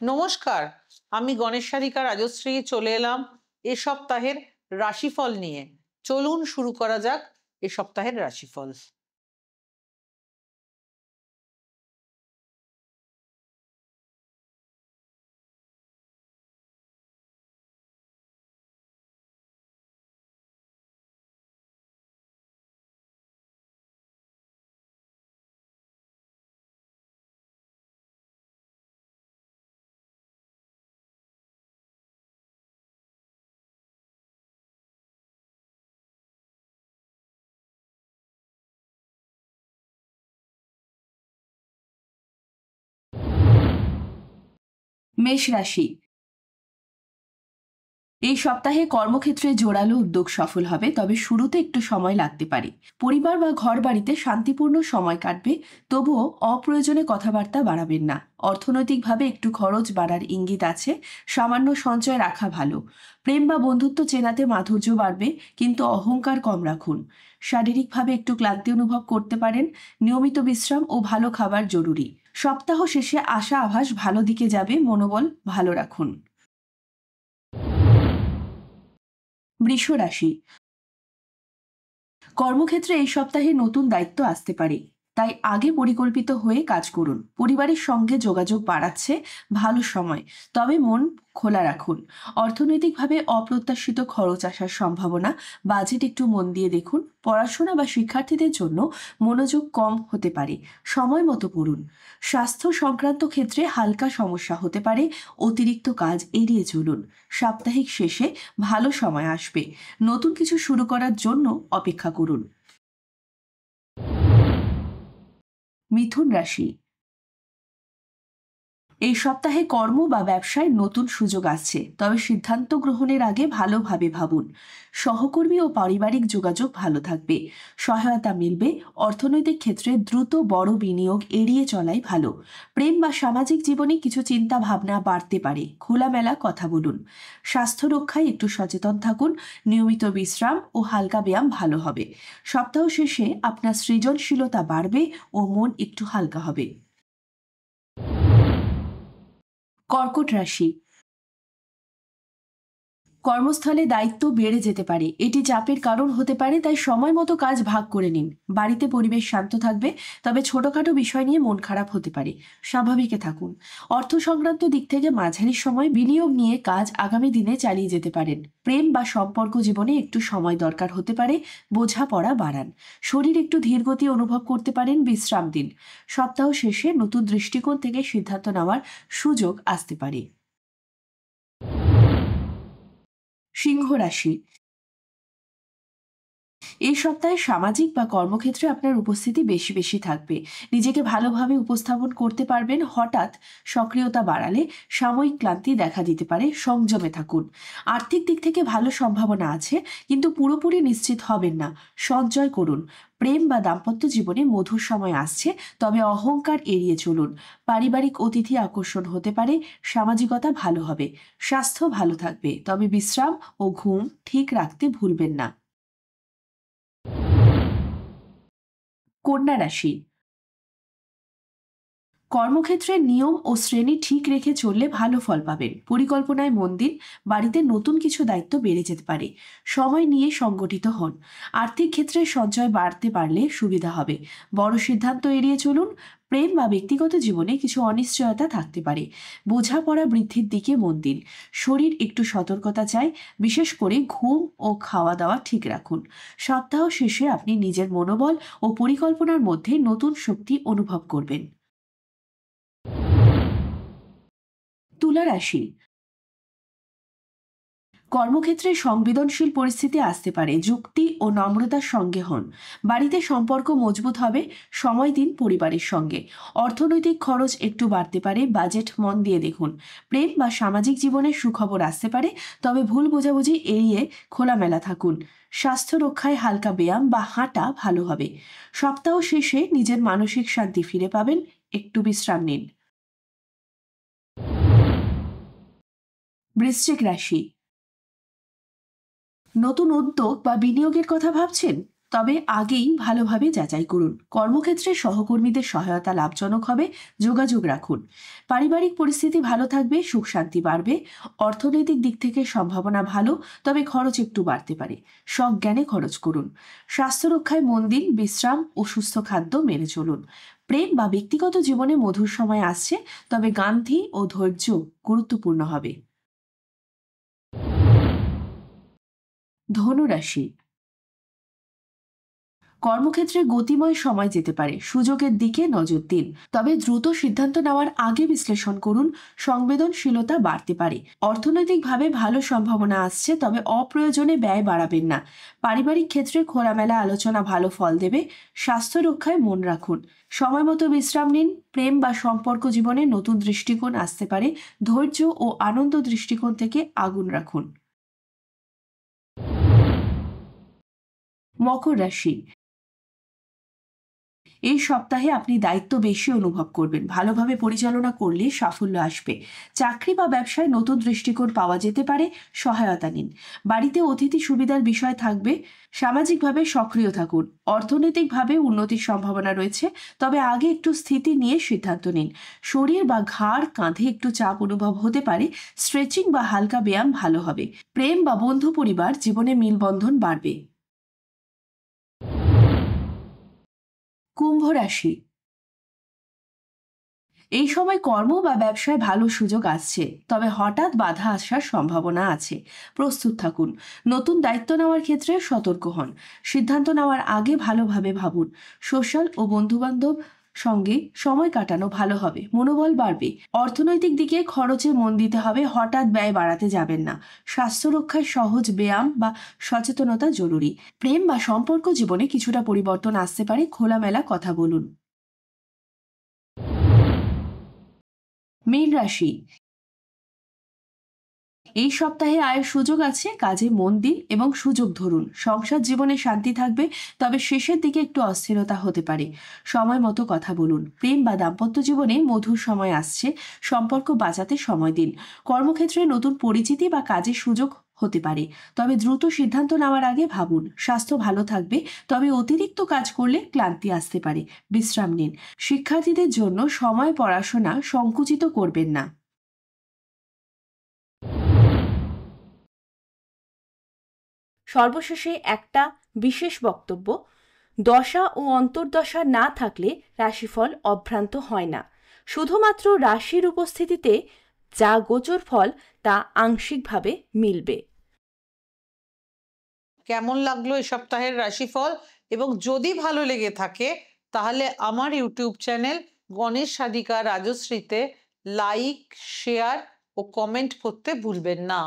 নমস্কার, আমি গণেশ সারিকা রাজশ্রী চলে এলাম এ সপ্তাহের রাশিফল নিয়ে। চলুন শুরু করা যাক এ সপ্তাহের রাশিফল। মেষ রাশি। এই সপ্তাহে কর্মক্ষেত্রে জোরালো উদ্যোগ সফল হবে, তবে শুরুতে একটু সময় লাগতে পারে। পরিবার বা ঘর বাড়িতে শান্তিপূর্ণ সময় কাটবে, তবুও অপ্রয়োজনে কথাবার্তা বাড়াবেন না। অর্থনৈতিকভাবে একটু খরচ বাড়ার ইঙ্গিত আছে, সামান্য সঞ্চয় রাখা ভালো। প্রেম বা বন্ধুত্ব চেনাতে মাধুর্য বাড়বে, কিন্তু অহংকার কম রাখুন। শারীরিকভাবে একটু ক্লান্তি অনুভব করতে পারেন, নিয়মিত বিশ্রাম ও ভালো খাবার জরুরি। সপ্তাহ শেষে আশা আভাস ভালো দিকে যাবে, মনোবল ভালো রাখুন। বৃষ রাশি। কর্মক্ষেত্রে এই সপ্তাহে নতুন দায়িত্ব আসতে পারে, তাই আগে পরিকল্পিত হয়ে কাজ করুন। পরিবারের সঙ্গে যোগাযোগ বাড়াচ্ছে ভালো সময়, তবে মন খোলা রাখুন। অর্থনৈতিকভাবে অপ্রত্যাশিত খরচ আসার সম্ভাবনা, বাজেট একটু মন দিয়ে দেখুন। পড়াশোনা বা শিক্ষার্থীদের জন্য মনোযোগ কম হতে পারে, সময় মতো পড়ুন। স্বাস্থ্য সংক্রান্ত ক্ষেত্রে হালকা সমস্যা হতে পারে, অতিরিক্ত কাজ এড়িয়ে চলুন। সাপ্তাহিক শেষে ভালো সময় আসবে, নতুন কিছু শুরু করার জন্য অপেক্ষা করুন। মিথুন রাশি। এই সপ্তাহে কর্ম বা ব্যবসায় নতুন সুযোগ আসছে, তবে সিদ্ধান্ত গ্রহণের আগে ভালোভাবে ভাবুন। সহকর্মী ও পারিবারিক যোগাযোগ ভালো থাকবে, সহায়তা মিলবে। অর্থনৈতিক ক্ষেত্রে দ্রুত বড় বিনিয়োগ এড়িয়ে চলাই ভালো। প্রেম বা সামাজিক জীবনে কিছু চিন্তা ভাবনা বাড়তে পারে, খোলামেলা কথা বলুন। স্বাস্থ্য রক্ষায় একটু সচেতন থাকুন, নিয়মিত বিশ্রাম ও হালকা ব্যায়াম ভালো হবে। সপ্তাহ শেষে আপনার সৃজনশীলতা বাড়বে ও মন একটু হালকা হবে। কর্কট রাশি। কর্মস্থলে দায়িত্ব বেড়ে যেতে পারে, এটি চাপের কারণ হতে পারে, তাই সময় মতো কাজ ভাগ করে নিন। বাড়িতে পরিবেশ শান্ত থাকবে, তবে ছোটখাটো বিষয় নিয়ে মন খারাপ হতে পারে, স্বাভাবিকে থাকুন। অর্থ সংক্রান্ত দিক থেকে মাঝারি সময় বিনিয়োগ নিয়ে কাজ আগামী দিনে চালিয়ে যেতে পারেন। প্রেম বা সম্পর্ক জীবনে একটু সময় দরকার হতে পারে, বোঝাপড়া বাড়ান। শরীর একটু ধীরগতি অনুভব করতে পারেন, বিশ্রাম দিন। সপ্তাহ শেষে নতুন দৃষ্টিকোণ থেকে সিদ্ধান্ত নেওয়ার সুযোগ আসতে পারে। সিংহ রাশি। এই সপ্তাহে সামাজিক বা কর্মক্ষেত্রে আপনার উপস্থিতি বেশি বেশি থাকবে, নিজেকে ভালোভাবে উপস্থাপন করতে পারবেন। হঠাৎ সক্রিয়তা বাড়ালে সাময়িক ক্লান্তি দেখা দিতে পারে, সংযমে থাকুন। আর্থিক দিক থেকে ভালো সম্ভাবনা আছে, কিন্তু পুরোপুরি নিশ্চিত হবেন না, সঞ্চয় করুন। প্রেম বা দাম্পত্য জীবনে মধুর সময় আসছে, তবে অহংকার এড়িয়ে চলুন। পারিবারিক অতিথি আকর্ষণ হতে পারে, সামাজিকতা ভালো হবে। স্বাস্থ্য ভালো থাকবে, তবে বিশ্রাম ও ঘুম ঠিক রাখতে ভুলবেন না। কন্যা রাশি। কর্মক্ষেত্রে নিয়ম ও শ্রেণী ঠিক রেখে চললে ভালো ফল পাবেন। পরিকল্পনায় মন দিন, বাড়িতে নতুন কিছু দায়িত্ব বেড়ে যেতে পারে। সময় নিয়ে সংগঠিত হন। আর্থিক ক্ষেত্রে সঞ্চয় বাড়তে পারলে সুবিধা হবে। বড় সিদ্ধান্ত এড়িয়ে চলুন। প্রেম বা ব্যক্তিগত জীবনে কিছু অনিশ্চয়তা থাকতে পারে, বোঝাপড়া বৃদ্ধির দিকে মন দিন। শরীর একটু সতর্কতা চায়, বিশেষ করে ঘুম ও খাওয়া দাওয়া ঠিক রাখুন। সপ্তাহ শেষে আপনি নিজের মনোবল ও পরিকল্পনার মধ্যে নতুন শক্তি অনুভব করবেন। তুলা রাশি। কর্মক্ষেত্রে সংবেদনশীল পরিস্থিতি আসতে পারে, যুক্তি ও নম্রতার সঙ্গে হন। বাড়িতে সম্পর্ক মজবুত হবে, সময় দিন পরিবারের সঙ্গে। অর্থনৈতিক খরচ একটু বাড়তে পারে, বাজেট মন দিয়ে দেখুন। প্রেম বা সামাজিক জীবনে সুখবর আসতে পারে, তবে ভুল বোঝাবুঝি এড়িয়ে খোলামেলা থাকুন। স্বাস্থ্য রক্ষায় হালকা ব্যায়াম বা হাঁটা ভালো হবে। সপ্তাহ শেষে নিজের মানসিক শান্তি ফিরে পাবেন, একটু বিশ্রাম নিন। বৃশ্চিক রাশি। নতুন উদ্যোগ বা বিনিয়োগের কথা ভাবছেন? তবে আগেই ভালোভাবে যাচাই করুন। কর্মক্ষেত্রে সহকর্মীদের সহায়তা লাভজনক হবে, যোগাযোগ রাখুন। পারিবারিক পরিস্থিতি ভালো থাকবে, সুখ শান্তি বাড়বে। অর্থনৈতিক দিক থেকে সম্ভাবনা ভালো, তবে খরচ একটু বাড়তে পারে। সজ্ঞানে খরচ করুন। স্বাস্থ্য রক্ষায় মন দিন, বিশ্রাম ও সুস্থ খাদ্য মেনে চলুন। প্রেম বা ব্যক্তিগত জীবনে মধুর সময় আসছে, তবে গান্ধী ও ধৈর্য গুরুত্বপূর্ণ হবে। ধনুরাশি, কর্মক্ষেত্রে গতিময় সময় যেতে পারে, সুযোগের দিকে নজর দিন, তবে দ্রুত সিদ্ধান্ত নেওয়ার আগে বিশ্লেষণ করুন। সংবেদনশীলতা বাড়তে পারে। অর্থনৈতিকভাবে ভালো সম্ভাবনা আসছে, তবে অপ্রয়োজনে ব্যয় বাড়াবেন না। পারিবারিক ক্ষেত্রে খোলামেলা আলোচনা ভালো ফল দেবে। স্বাস্থ্য রক্ষায় মন রাখুন। সময় মতো বিশ্রাম নিন। প্রেম বা সম্পর্ক জীবনে নতুন দৃষ্টিকোণ আসতে পারে। ধৈর্য ও আনন্দ দৃষ্টিকোণ থেকে আগুন রাখুন। মকর রাশি, এই সপ্তাহে আপনি দায়িত্ব বেশি অনুভব করবেন। ভালোভাবে পরিচালনা করলে সাফল্য আসবে। চাকরি বা ব্যবসায় নতুন দৃষ্টিকোণ পাওয়া যেতে পারে। সহায়তা নিন। বাড়িতে অতিথি সুবিধার বিষয় থাকবে। সামাজিকভাবে সক্রিয় থাকুন। অর্থনৈতিকভাবে উন্নতির সম্ভাবনা রয়েছে, তবে আগে একটু স্থিতি নিয়ে সিদ্ধান্ত নিন। শরীর বা ঘাড় কাঁধে একটু চাপ অনুভব হতে পারে। স্ট্রেচিং বা হালকা ব্যায়াম ভালো হবে। প্রেম বা বন্ধু পরিবার জীবনে মেলবন্ধন বাড়বে। কুম্ভ রাশি, এই সময় কর্ম বা ব্যবসায় ভালো সুযোগ আসছে, তবে হঠাৎ বাধা আসার সম্ভাবনা আছে। প্রস্তুত থাকুন। নতুন দায়িত্ব নেওয়ার ক্ষেত্রে সতর্ক হন। সিদ্ধান্ত নেওয়ার আগে ভালোভাবে ভাবুন। সোশ্যাল ও বন্ধুবান্ধব সঙ্গে সময় কাটানো ভালো হবে, মনোবল বাড়বে। অর্থনৈতিক দিকে খরচে মন দিতে হবে, হঠাৎ ব্যয় বাড়াতে যাবেন না। স্বাস্থ্য রক্ষায় সহজ ব্যায়াম বা সচেতনতা জরুরি। প্রেম বা সম্পর্ক জীবনে কিছুটা পরিবর্তন আসতে পারে, খোলামেলা কথা বলুন। মীন রাশি, এই সপ্তাহে আয়ের সুযোগ আছে, কাজে মন দিন এবং সুযোগ ধরুন। সংসার জীবনে শান্তি থাকবে, তবে শেষের দিকে একটু অস্থিরতা হতে পারে। সময় মতো কথা বলুন। প্রেম বা দাম্পত্য জীবনে মধুর সময় আসছে। সম্পর্ক বাঁচাতে সময় দিন। কর্মক্ষেত্রে নতুন পরিচিতি বা কাজের সুযোগ হতে পারে, তবে দ্রুত সিদ্ধান্ত নেওয়ার আগে ভাবুন। স্বাস্থ্য ভালো থাকবে, তবে অতিরিক্ত কাজ করলে ক্লান্তি আসতে পারে। বিশ্রাম নিন। শিক্ষার্থীদের জন্য সময় পড়াশোনা সংকুচিত করবেন না। সর্বশেষে একটা বিশেষ বক্তব্য: দশা ও অন্তর্দশা না থাকলে রাশিফল অভ্রান্ত হয় না। শুধুমাত্র রাশির উপস্থিতিতে যা গোচর ফল তা আংশিকভাবে মিলবে। কেমন লাগলো এই সপ্তাহের রাশিফল? এবং যদি ভালো লেগে থাকে তাহলে আমার ইউটিউব চ্যানেল গণেশ সাধিকা রাজশ্রীতে লাইক, শেয়ার ও কমেন্ট করতে ভুলবেন না।